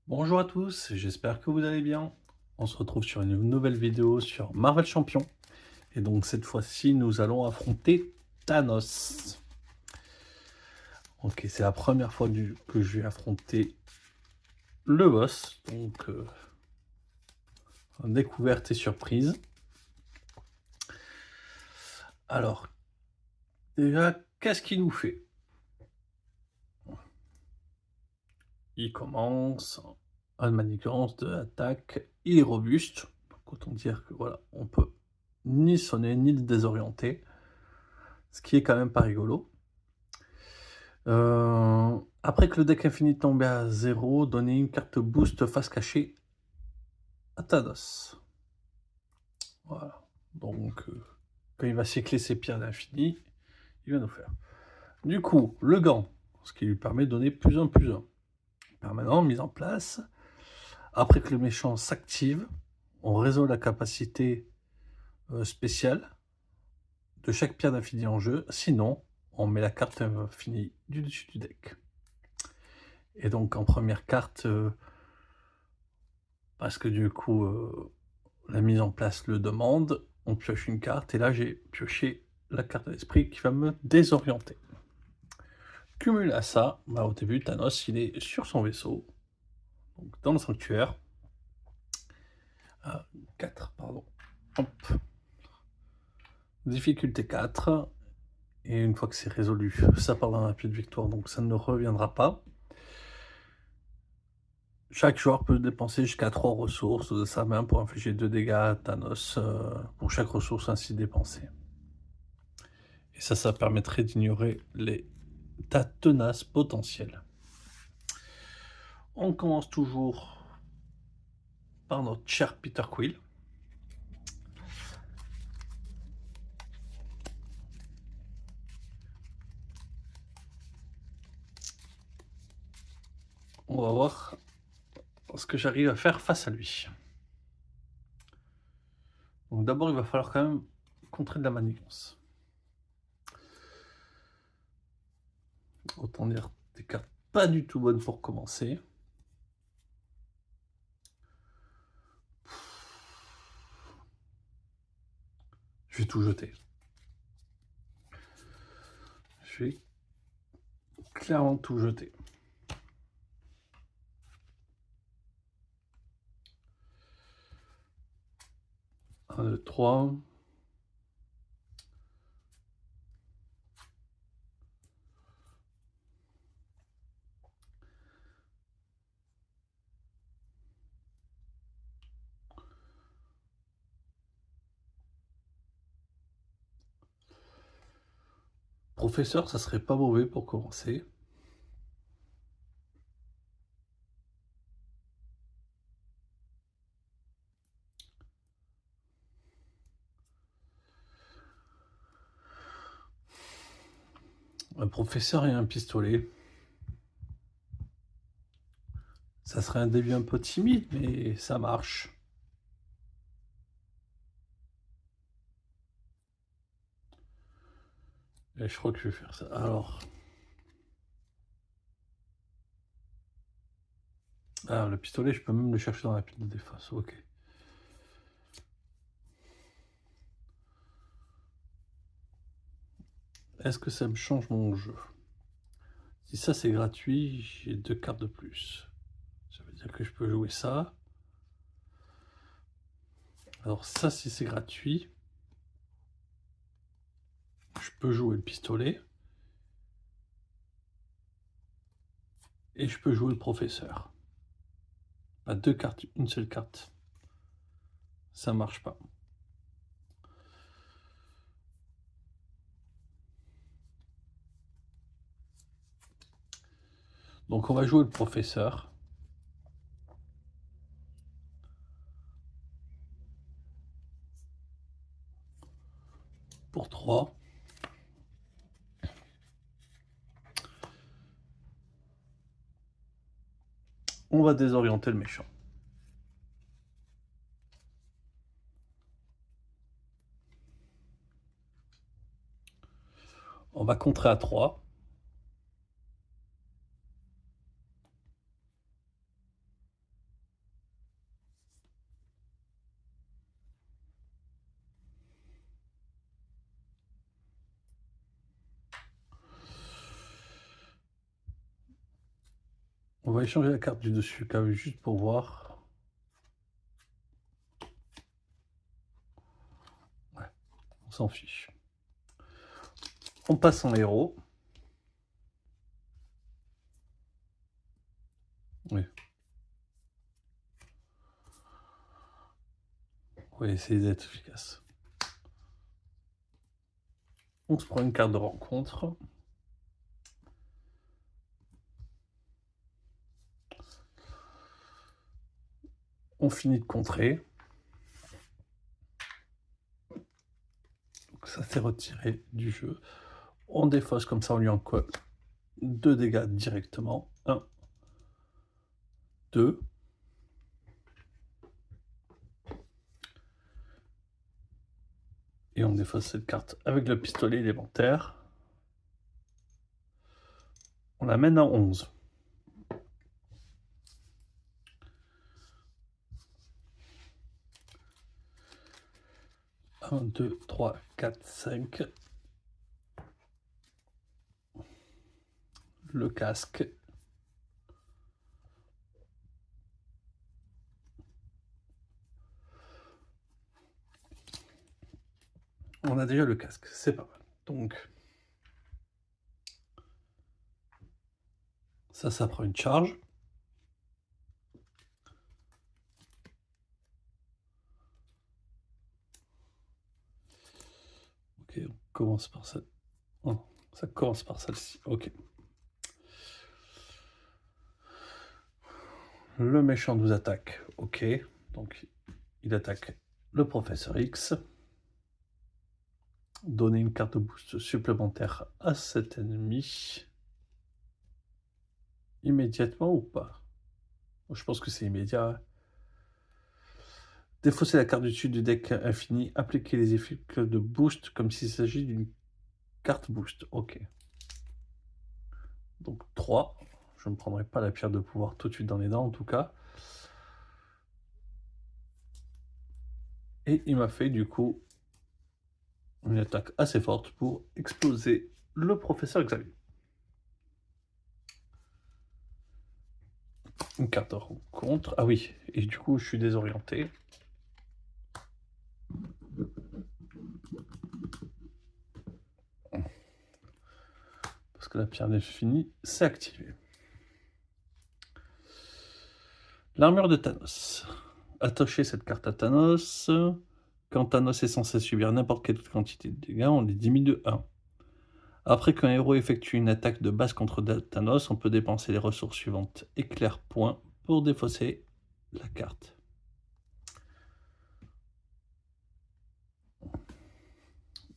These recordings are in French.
Bonjour à tous, j'espère que vous allez bien. On se retrouve sur une nouvelle vidéo sur Marvel Champion. Et donc cette fois-ci, nous allons affronter Thanos. Ok, c'est la première fois que je vais affronter le boss. Donc, découverte et surprise. Alors, déjà, qu'est-ce qu'il nous fait? Il commence à une manigance de l'attaque. Il est robuste. Donc autant dire que voilà, on peut ni sonner ni le désorienter. Ce qui est quand même pas rigolo. Après que le deck infini tombé à 0, donnez une carte boost face cachée à Thanos. Voilà. Donc, quand il va cycler ses pierres d'infini, il va nous faire. Du coup, le gant, ce qui lui permet de donner plus un plus un. Permanent, mise en place. Après que le méchant s'active, on résout la capacité spéciale de chaque pierre d'infini en jeu. Sinon, on met la carte infinie du dessus du deck. Et donc, en première carte, parce que du coup, la mise en place le demande, on pioche une carte et là j'ai pioché la carte de l'esprit qui va me désorienter. Cumule à ça, bah, au début Thanos il est sur son vaisseau, donc dans le sanctuaire, 4 pardon, hop, difficulté 4, et une fois que c'est résolu, ça part dans un pied de victoire, donc ça ne reviendra pas. Chaque joueur peut dépenser jusqu'à 3 ressources de sa main pour infliger 2 dégâts à Thanos pour chaque ressource ainsi dépensée. Et ça permettrait d'ignorer les tas tenaces potentiels. On commence toujours par notre cher Peter Quill. On va voir ce que j'arrive à faire face à lui. Donc d'abord, il va falloir quand même contrer de la manigance. Autant dire des cartes pas du tout bonnes pour commencer. Je vais tout jeter. Je vais clairement tout jeter. 1, 2, 3. Professeur, ça serait pas mauvais pour commencer. Un professeur et un pistolet. Ça serait un début un peu timide, mais ça marche. Et je crois que je vais faire ça. Alors. Ah, le pistolet, je peux même le chercher dans la pile de défense. Ok. Est-ce que ça me change mon jeu? Si ça c'est gratuit, j'ai 2 cartes de plus. Ça veut dire que je peux jouer ça. Alors ça, si c'est gratuit, je peux jouer le pistolet. Et je peux jouer le professeur. Pas 2 cartes, une seule carte. Ça marche pas. Donc on va jouer le professeur. Pour 3. On va désorienter le méchant. On va contrer à 3. On va échanger la carte du dessus quand même juste pour voir. Ouais, on s'en fiche. On passe en héros. Oui. On va essayer d'être efficace. On se prend une carte de rencontre. On finit de contrer. Donc ça s'est retiré du jeu. On défausse comme ça, on lui en colle 2 dégâts directement. 1, 2. Et on défausse cette carte avec le pistolet élémentaire. On la mène à 11. 1, 2, 3, 4, 5. Le casque. On a déjà le casque, c'est pas mal. Donc, ça prend une charge. Ok, on commence par ça. Oh, ça commence par celle-ci. Ok. Le méchant nous attaque. Ok. Donc, il attaque le professeur X. Donner une carte de boost supplémentaire à cet ennemi. Immédiatement ou pas? Je pense que c'est immédiat. Défausser la carte du dessus du deck infini. Appliquer les effets de boost comme s'il s'agit d'une carte boost. Ok. Donc 3. Je ne prendrai pas la pierre de pouvoir tout de suite dans les dents en tout cas. Et il m'a fait du coup une attaque assez forte pour exploser le professeur Xavier. Une carte de rencontre. Ah oui, et du coup je suis désorienté. Parce que la pierre d'infini s'est activée. L'armure de Thanos. Attachez cette carte à Thanos. Quand Thanos est censé subir n'importe quelle quantité de dégâts, on les diminue de 1. Après qu'un héros effectue une attaque de base contre Thanos, on peut dépenser les ressources suivantes. Éclair point pour défausser la carte.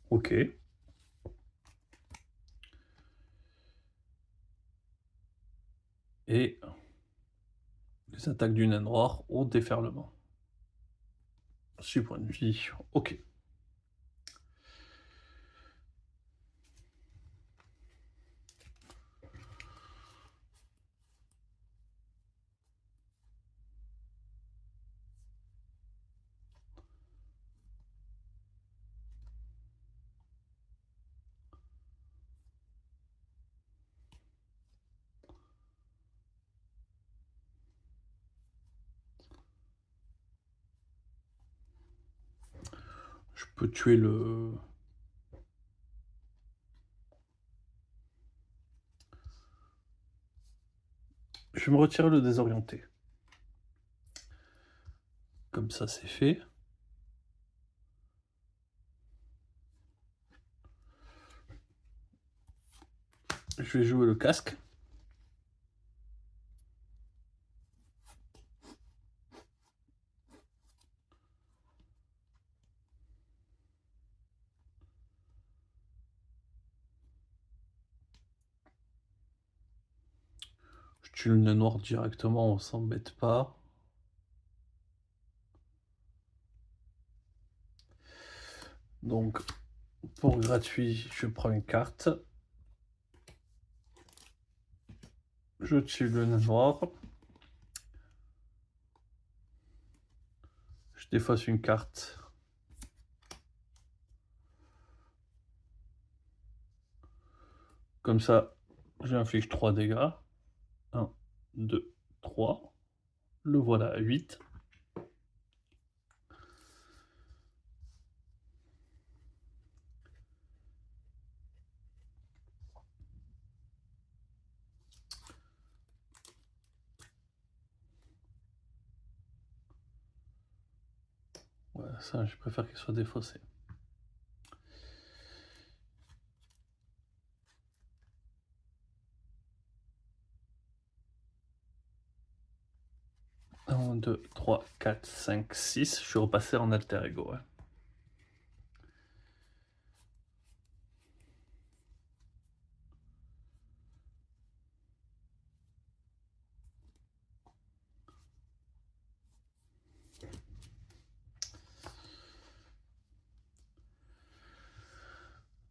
Ok. Et les attaques du nain noir au déferlement. 6 points de vie. Ok. Je peux tuer le... Je vais me retirer le désorienté. Comme ça, c'est fait. Je vais jouer le casque. Je tue le nain noir directement, on s'embête pas. Donc, pour gratuit, je prends une carte. Je tue le nain noir. Je défausse une carte. Comme ça, j'inflige 3 dégâts. 1, 2, 3. Le voilà à 8. Ouais, ça, je préfère qu'il soit défaussé. Un, 2, 3, 4, 5, 6. Je suis repassé en alter ego. Ouais.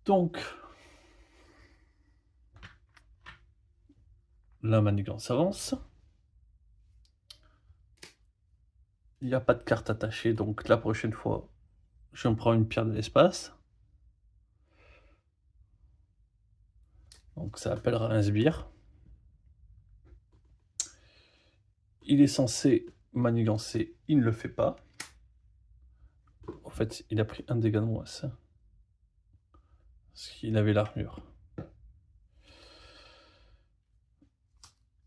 Donc, la manigance avance. Il n'y a pas de carte attachée, donc la prochaine fois, je me prends une pierre de l'espace. Donc ça appellera un sbire. Il est censé manigancer, il ne le fait pas. En fait, il a pris un dégât de moins, ça. Parce qu'il avait l'armure.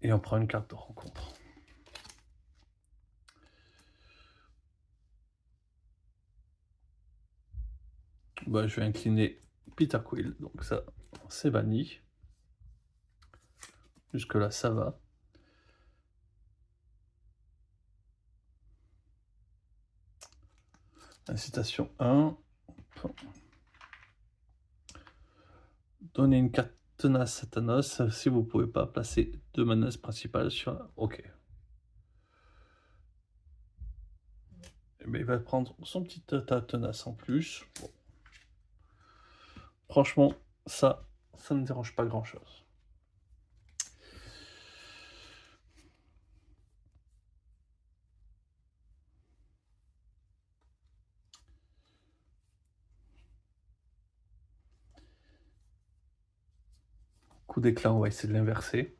Et on prend une carte de rencontre. Bah, je vais incliner Peter Quill, donc ça, c'est banni. Jusque là, ça va. Incitation 1. Donnez une carte tenace à Thanos si vous ne pouvez pas placer 2 menaces principales sur la... Ok. Mais il va prendre son petit tenace en plus. Bon. Franchement, ça ne me dérange pas grand-chose. Coup d'éclat, on va essayer de l'inverser.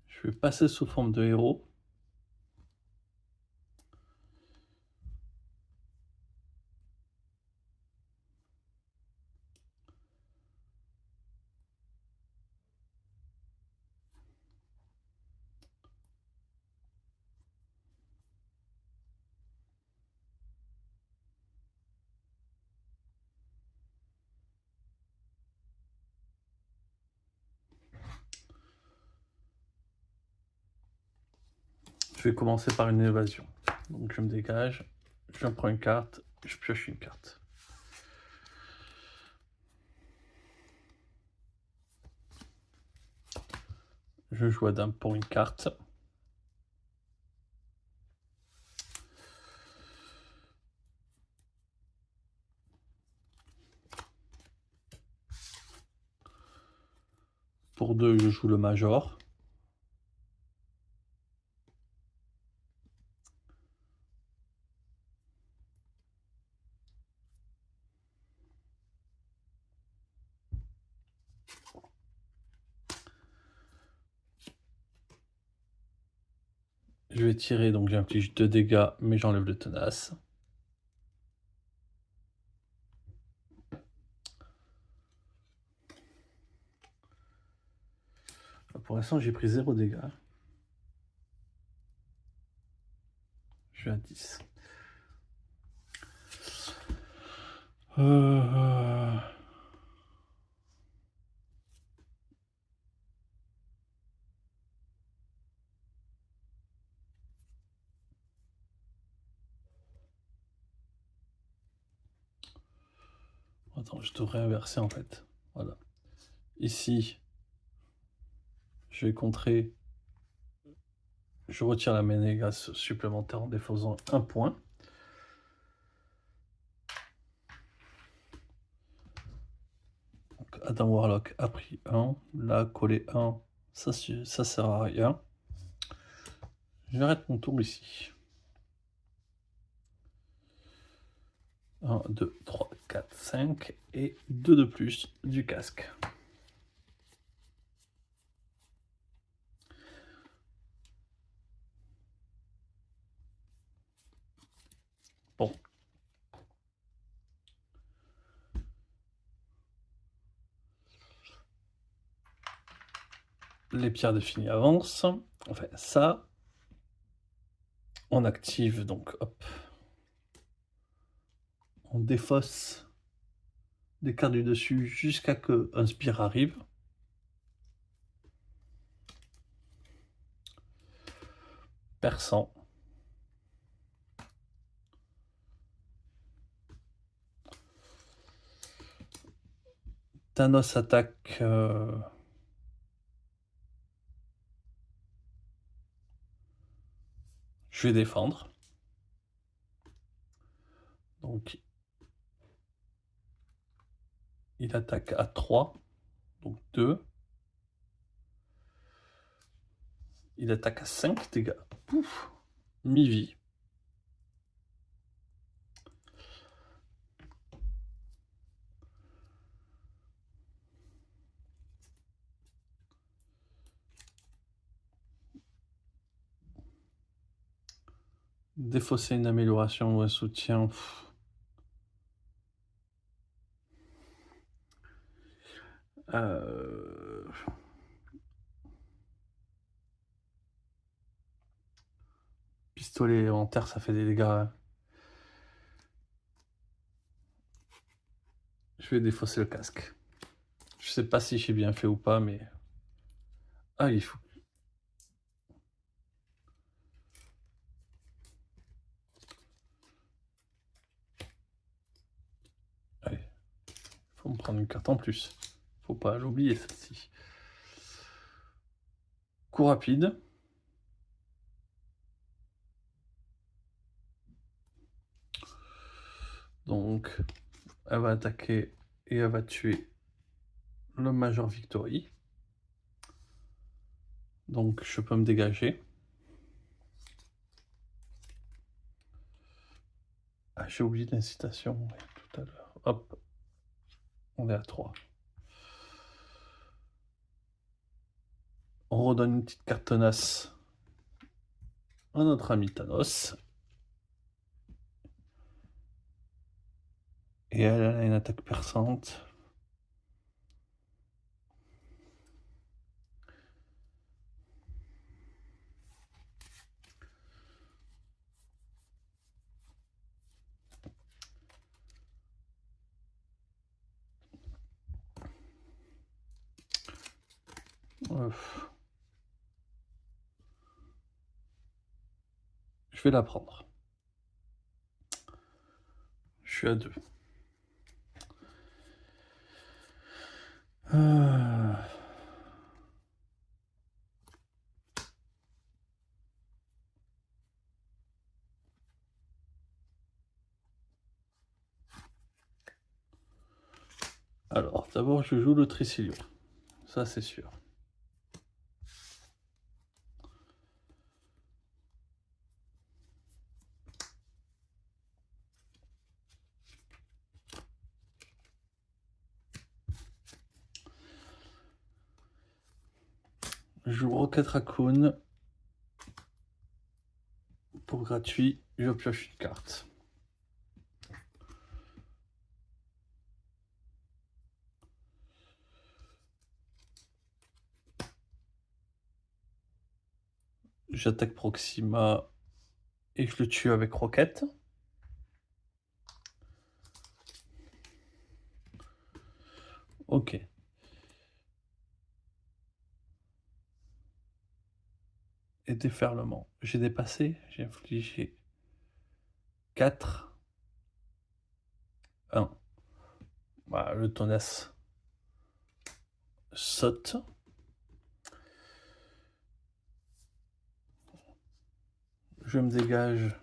Je vais passer sous forme de héros. Je vais commencer par une évasion. Donc je me dégage, je prends une carte, je pioche une carte. Je joue à dame pour une carte. Pour 2, je joue le major. Je vais tirer, donc j'inflige 2 dégâts, mais j'enlève le tenace. Pour l'instant, j'ai pris 0 dégâts. Je suis à 10. Attends, je devrais inverser en fait. Voilà. Ici, je vais contrer. Je retire la ménégace supplémentaire en défaisant 1 point. Donc, Adam Warlock a pris 1. Là, coller 1, ça sert à rien. J'arrête mon tour ici. 1, 2, 3, 4, 5 et 2 de plus du casque. Bon. Les pierres définies avancent. Enfin, ça, on active donc, hop. On défausse des cartes du dessus jusqu'à que un sbire arrive. Perçant. Thanos attaque. Je vais défendre. Donc, il attaque à 3. Donc 2. Il attaque à 5 dégâts. Pouf. Mi-vie. Défausser une amélioration ou un soutien. Pistolet en terre, ça fait des dégâts. Je vais défausser le casque. Je sais pas si j'ai bien fait ou pas, mais... Ah, il faut... Allez. Faut me prendre une carte en plus. Faut pas l'oublier, celle-ci. Coup rapide. Donc, elle va attaquer et elle va tuer le Major Victory. Donc, je peux me dégager. Ah, j'ai oublié l'incitation tout à l'heure. Hop. On est à 3. On redonne une petite carte tenace à notre ami Thanos. Et elle a une attaque perçante. Je vais la prendre. Je suis à 2. Alors, d'abord, je joue le Tricilio. Ça, c'est sûr. Je joue Rocket Raccoon. Pour gratuit, je pioche une carte. J'attaque Proxima et je le tue avec Rocket. Ok. Et déferlement. J'ai dépassé, j'ai infligé 4. 1. Voilà, le Tonnes saute. Je me dégage.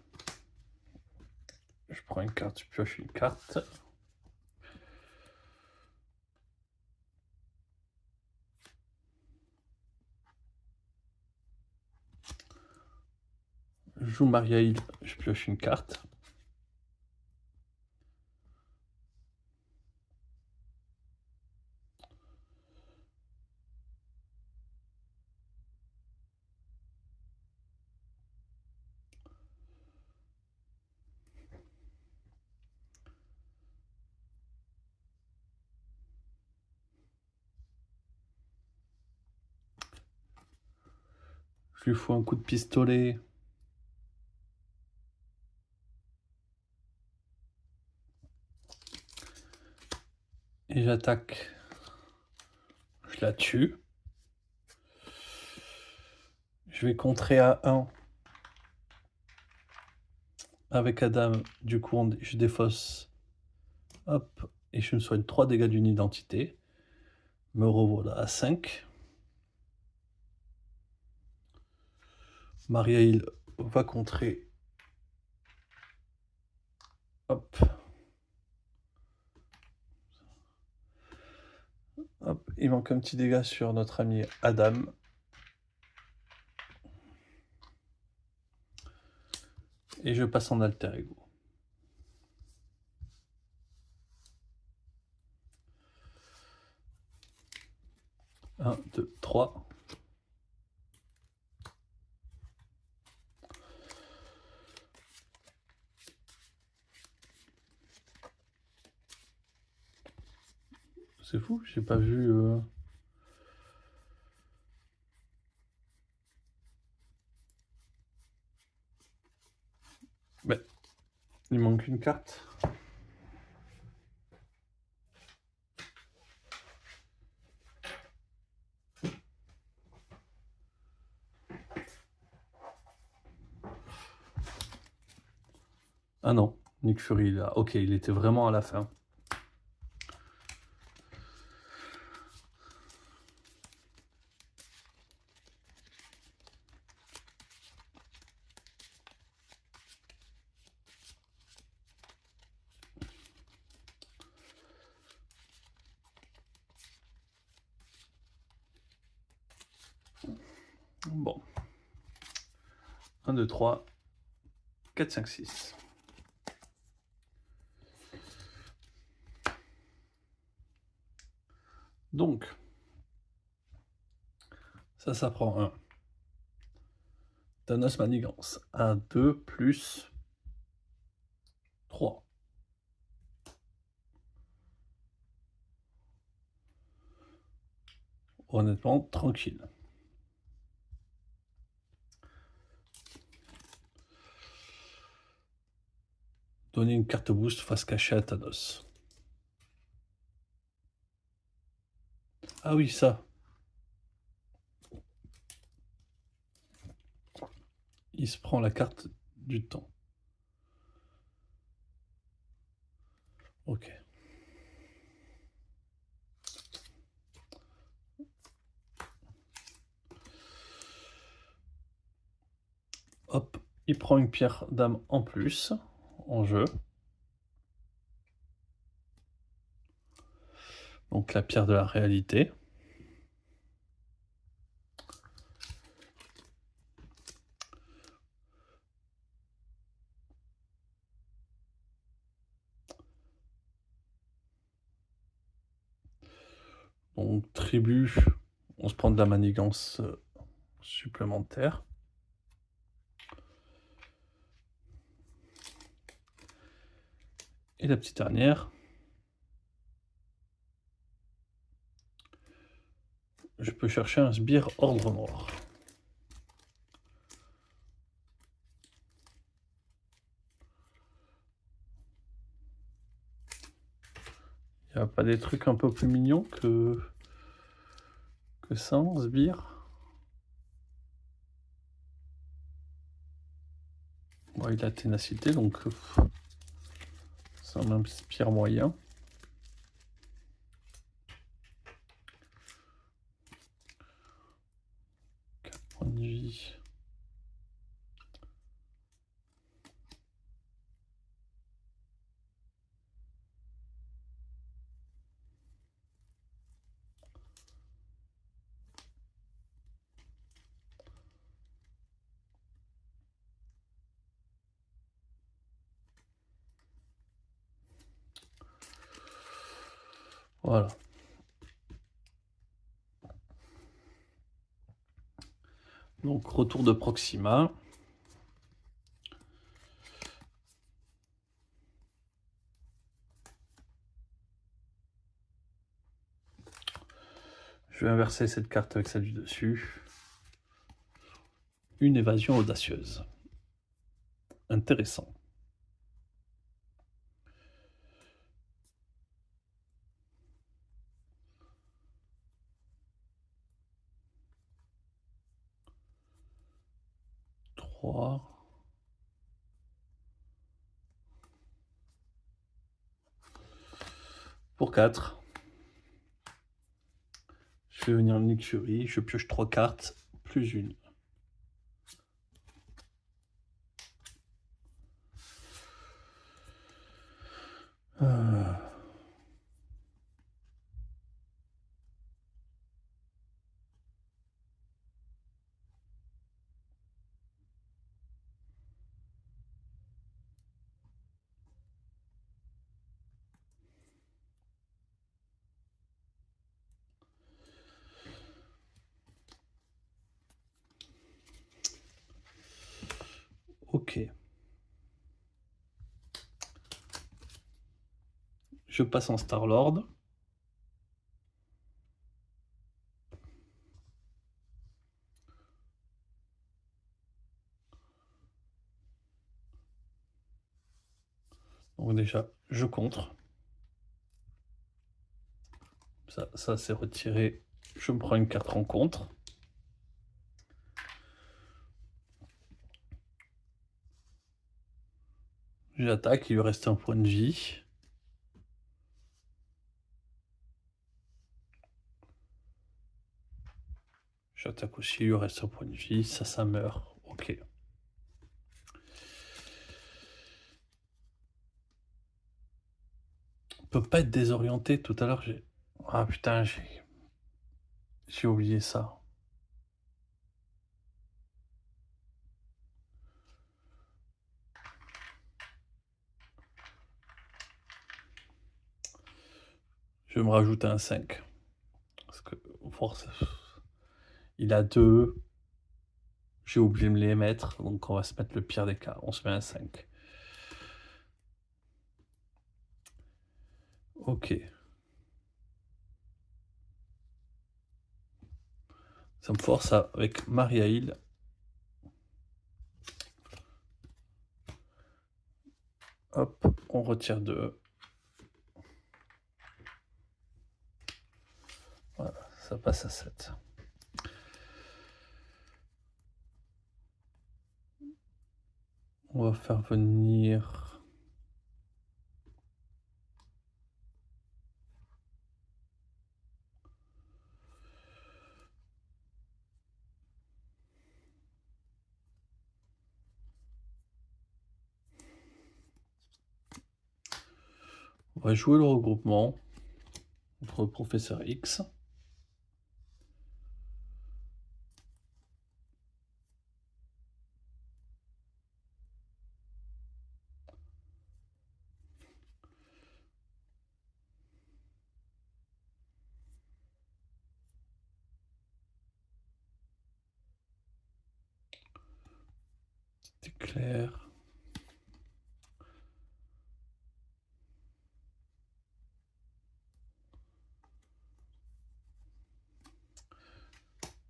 Je prends une carte, je pioche une carte. Je joue Maria Hill, je pioche une carte. Je lui fous un coup de pistolet. Et j'attaque. Je la tue. Je vais contrer à 1 avec Adam. Du coup, je défausse. Hop. Et je me soigne 3 dégâts d'une identité. Me revoilà à 5. Maria-Hill va contrer. Hop. Hop. Il manque un petit dégât sur notre ami Adam. Et je passe en alter ego. 1, 2, 3. C'est fou, j'ai pas vu... Ben, il manque une carte. Ah non, Nick Fury, là. Ok, il était vraiment à la fin. Bon. 1, 2, 3, 4, 5, 6. Donc, ça prend 1. Thanos Manigance. 1, 2, plus 3. Honnêtement, tranquille. Donner une carte boost face cachée à Thanos. Ah oui, ça. Il se prend la carte du temps. Ok. Hop, il prend une pierre d'âme en plus en jeu. Donc la pierre de la réalité. Donc tribu, on se prend de la manigance supplémentaire. Et la petite dernière. Je peux chercher un sbire ordre noir. Il n'y a pas des trucs un peu plus mignons que ça en sbire? Bon, il a ténacité, donc ça m'inspire moyen. Point de vie. Voilà. Donc retour de Proxima. Je vais inverser cette carte avec celle du dessus. une évasion audacieuse. Intéressant. Trois. Pour 4. Je fais venir une écurie, je pioche 3 cartes, plus une. Ok. Je passe en Star-Lord. Donc déjà, je contre. Ça c'est retiré. Je me prends une carte rencontre. J'attaque, il lui reste un point de vie. J'attaque aussi, il lui reste un point de vie. Ça meurt. Ok. On peut pas être désorienté. Tout à l'heure, j'ai... Ah putain, j'ai oublié ça. Je vais me rajouter un 5. Parce que force... Il a 2. J'ai oublié de me les mettre. Donc on va se mettre le pire des cas. On se met un 5. Ok. Ça me force avec Maria Hill. Hop, on retire 2. Voilà, ça passe à 7. On va faire venir... On va jouer le regroupement entre Professeur X. C'est clair.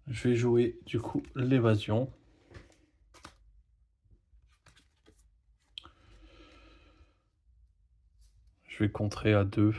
Je vais jouer du coup l'évasion. Je vais contrer à 2.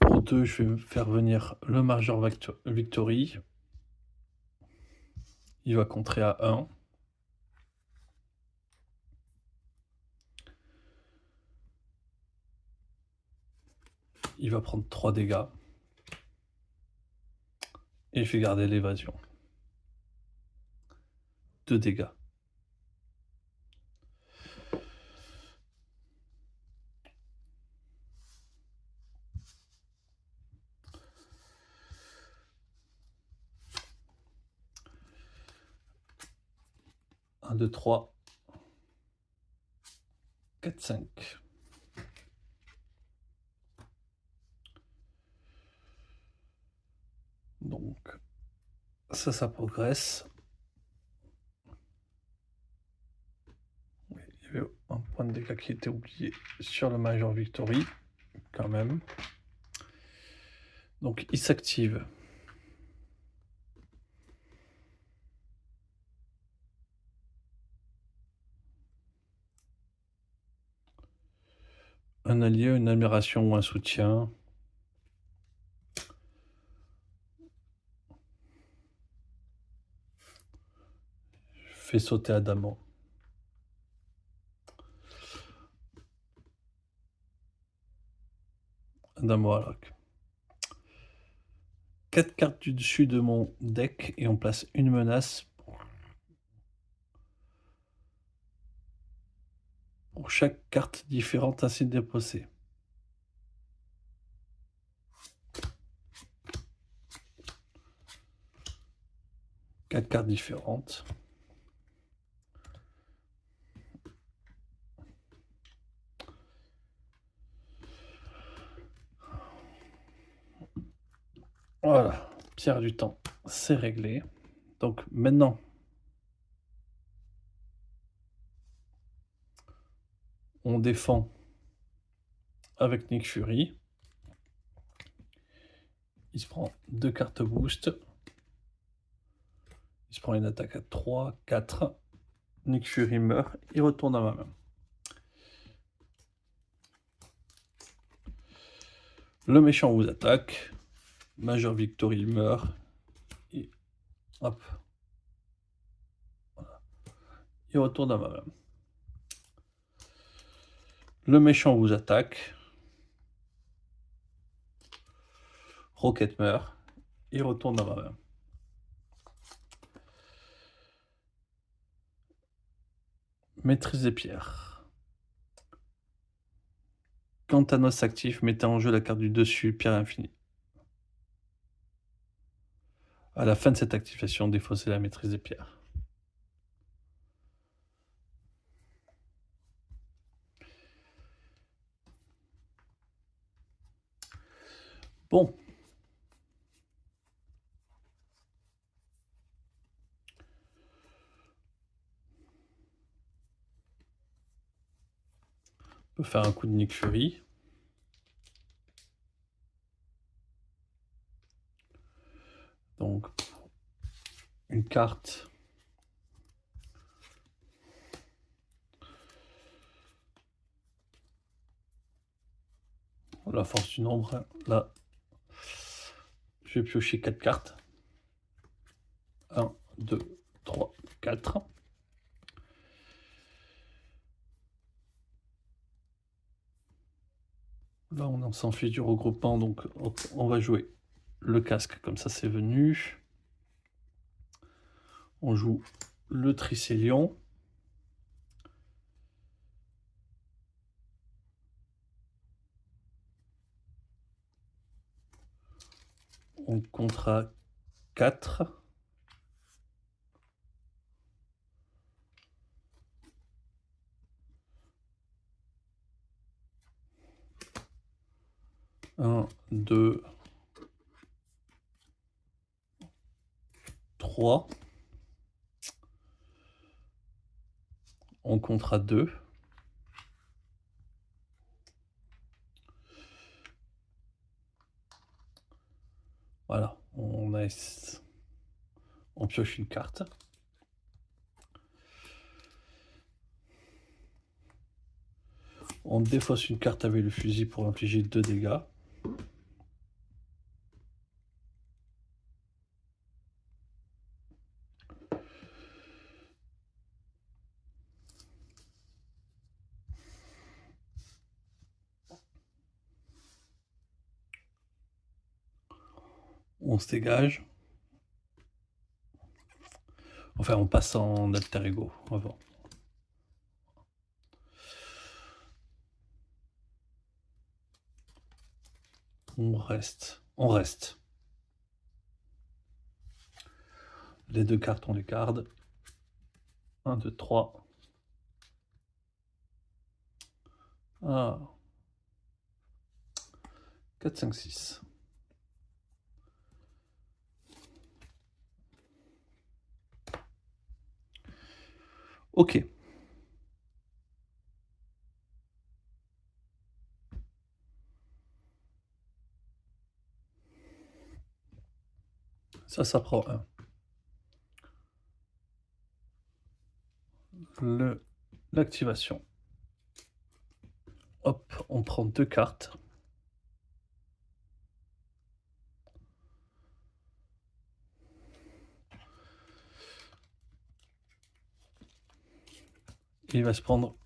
Pour 2, je vais faire venir le Major Victory. Il va contrer à 1. Il va prendre 3 dégâts. Et je vais garder l'évasion. 2 dégâts. Un, 2, 3. 4, 5. Donc ça progresse. Oui, il y avait un point de dégâts qui était oublié sur le Major Victory, quand même. Donc il s'active. Un allié, une admiration ou un soutien. Fait sauter Adamo. Adamo Alak. 4 cartes du dessus de mon deck et on place une menace pour chaque carte différente ainsi déposée. 4 cartes différentes. Voilà, pierre du temps, c'est réglé. Donc maintenant, on défend avec Nick Fury. Il se prend 2 cartes boost. Il se prend une attaque à 3, 4. Nick Fury meurt, il retourne à ma main. Le méchant vous attaque. Major Victory meurt. Et hop. Voilà. Il retourne à ma main. Le méchant vous attaque. Rocket meurt. Il retourne à ma main. Maîtrise des pierres. Quand Thanos s'active, mettez en jeu la carte du dessus, pierre infinie. À la fin de cette activation, défaussez la maîtrise des pierres. Bon. On peut faire un coup de Nick Fury. Donc, une carte. La force du nombre. Là, je vais piocher 4 cartes. 1, 2, 3, 4. Là, on s'enfuit du regroupement, donc on va jouer le casque, comme ça c'est venu. On joue le Tricélion. On comptera 4. Un, 2, 3. On comptera 2. Voilà, on pioche une carte. On défausse une carte avec le fusil pour infliger 2 dégâts. On se dégage. Enfin, on passe en alter ego avant. On reste. On reste. Les 2 cartes, on les garde. 1, 2, 3. Ah. 4, 5, 6. OK. Ça prend un. L'activation. Hop, on prend 2 cartes. Et il va se prendre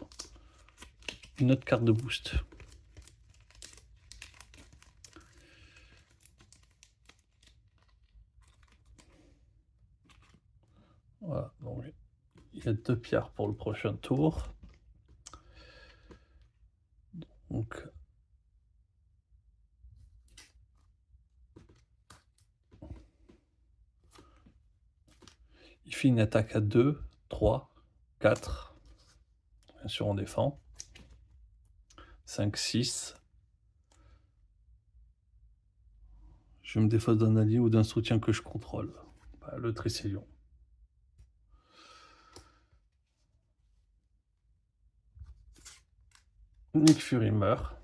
une autre carte de boost. Voilà, donc il y a 2 pierres pour le prochain tour. Donc il fait une attaque à 2, 3, 4. Bien sûr, on défend. 5, 6. Je me défausse d'un allié ou d'un soutien que je contrôle. Bah, le Tricélion. Nick Fury meurt.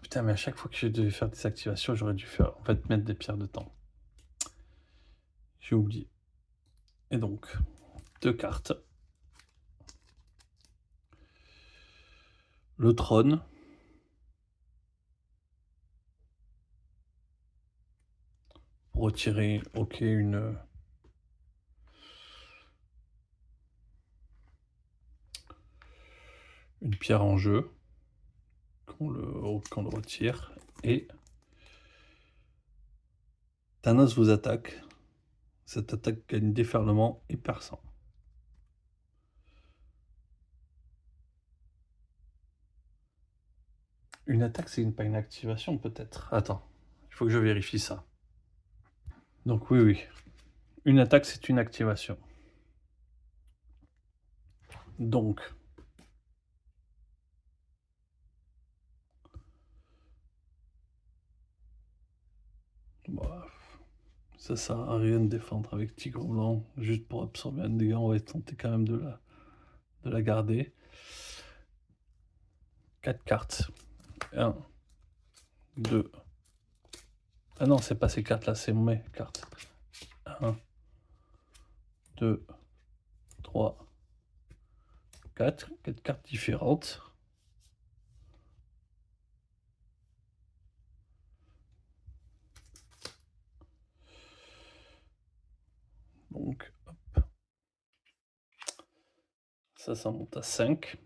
Putain, mais à chaque fois que je devais faire des activations, j'aurais dû faire, en fait, mettre des pierres de temps. J'ai oublié. Et donc, 2 cartes. Le trône. Pour retirer, ok, une pierre en jeu. Qu'on le retire. Et Thanos vous attaque. Cette attaque gagne déferlement et perçant. Une attaque, c'est pas une activation, peut-être. Attends, il faut que je vérifie ça. Donc oui. Une attaque, c'est une activation. Donc, bah, ça sert à rien de défendre avec Tigre Blanc, juste pour absorber un dégât. On va tenter quand même de la garder. 4 cartes. 1, 2. Ah non, c'est pas ces cartes-là, c'est mes cartes. 1, 2, 3, 4. 4 cartes différentes. Donc, hop. Ça monte à 5.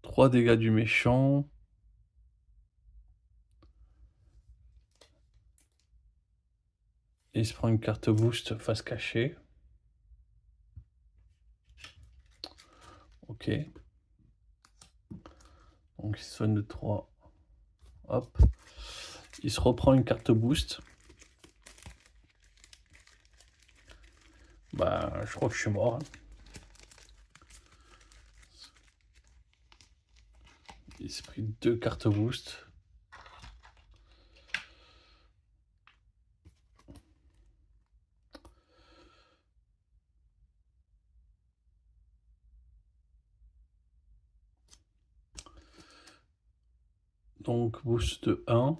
Trois dégâts du méchant. Et il se prend une carte boost face cachée. Ok. Donc il se soigne de 3. Hop. Il se reprend une carte boost. Bah, je crois que je suis mort. Il s'est pris 2 cartes boost. Donc boost 1.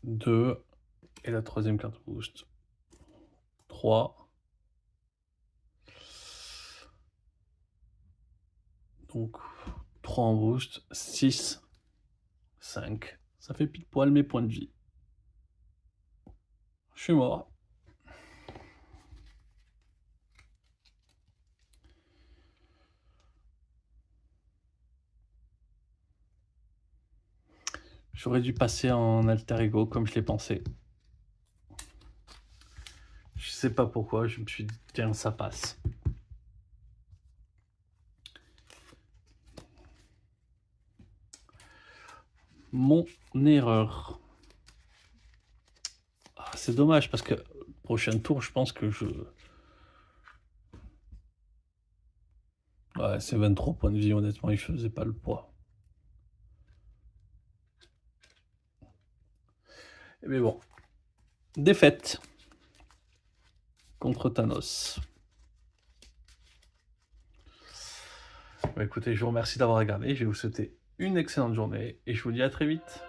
2. Et la troisième carte boost. 3. Donc 3 en boost. 6. 5. Ça fait pile poil mes points de vie. Je suis mort. J'aurais dû passer en alter ego comme je l'ai pensé. Je sais pas pourquoi, je me suis dit, tiens, ça passe. Mon erreur. Ah, c'est dommage parce que Prochain tour, je pense que je... Ouais, c'est 23 points de vie, honnêtement, il faisait pas le poids. Mais bon, défaite contre Thanos. Bah, écoutez, je vous remercie d'avoir regardé, je vais vous souhaiter une excellente journée et je vous dis à très vite.